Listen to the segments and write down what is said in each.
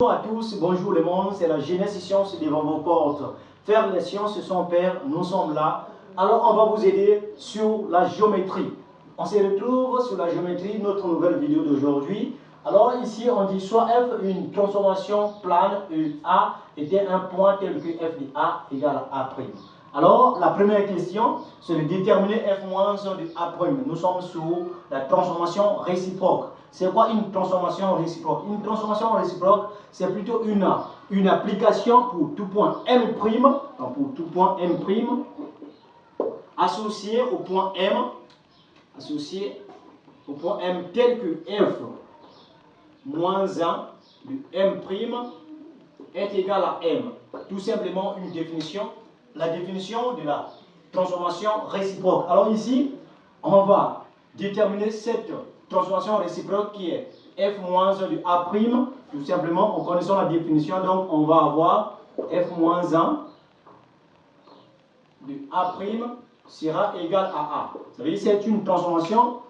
Bonjour à tous, bonjour le monde, c'est la jeunesse science devant vos portes. Faire les sciences son père, nous sommes là. Alors on va vous aider sur la géométrie. On se retrouve sur la géométrie, notre nouvelle vidéo d'aujourd'hui. Alors ici on dit soit f une transformation plane A était un point tel que f de A égale à A'. Alors la première question c'est de déterminer f-1 de A'. Nous sommes sur la transformation réciproque. C'est quoi une transformation réciproque? Une transformation réciproque, c'est plutôt une application pour tout point M', donc pour tout point M', associé au point M, tel que f moins 1 de M' est égal à M. Tout simplement une définition, la définition de la transformation réciproque. Alors ici, on va déterminer cette transformation réciproque qui est f-1 de A', tout simplement en connaissant la définition, donc on va avoir f-1 de A' sera égal à A. Ça veut dire que c'est une transformation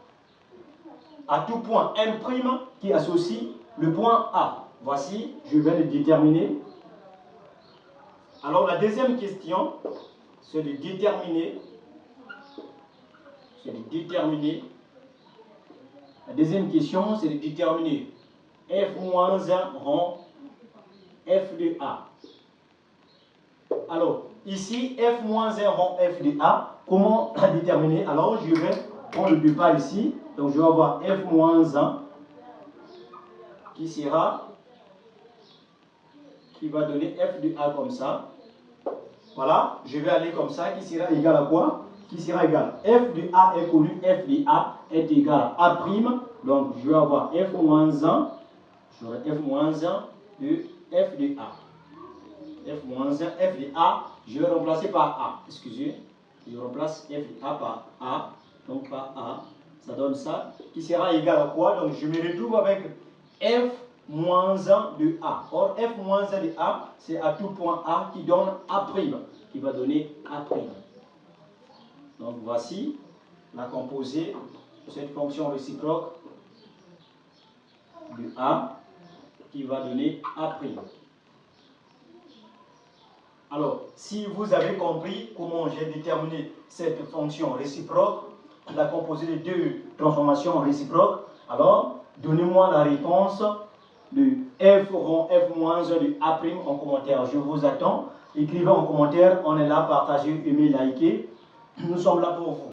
à tout point M' qui associe le point A. Voici, je vais le déterminer. Alors la deuxième question, c'est de déterminer. La deuxième question, c'est de déterminer f-1 rond f de A. Alors, ici, f-1 rond f de A, comment la déterminer? Alors, je vais prendre le départ ici. Donc, je vais avoir f-1 qui va donner f de A comme ça. Voilà, je vais aller comme ça, qui sera égal à quoi? Qui sera égal, f de A est connu, f de A est égal à A', donc je vais avoir f-1, j'aurai f-1 de f de A. f de A, je vais remplacer par A, excusez, je remplace f de A par A, donc par A, ça donne ça, qui sera égal à quoi? Donc je me retrouve avec f-1 de A. Or, f-1 de A, c'est à tout point A qui donne A', qui va donner A'. Donc voici la composée de cette fonction réciproque de A qui va donner A'. Alors, si vous avez compris comment j'ai déterminé cette fonction réciproque, la composée de deux transformations réciproques, alors donnez-moi la réponse de f rond f-1 de A' en commentaire. Je vous attends. Écrivez en commentaire, on est là, partagez, aimez, likez. Nous sommes là pour vous.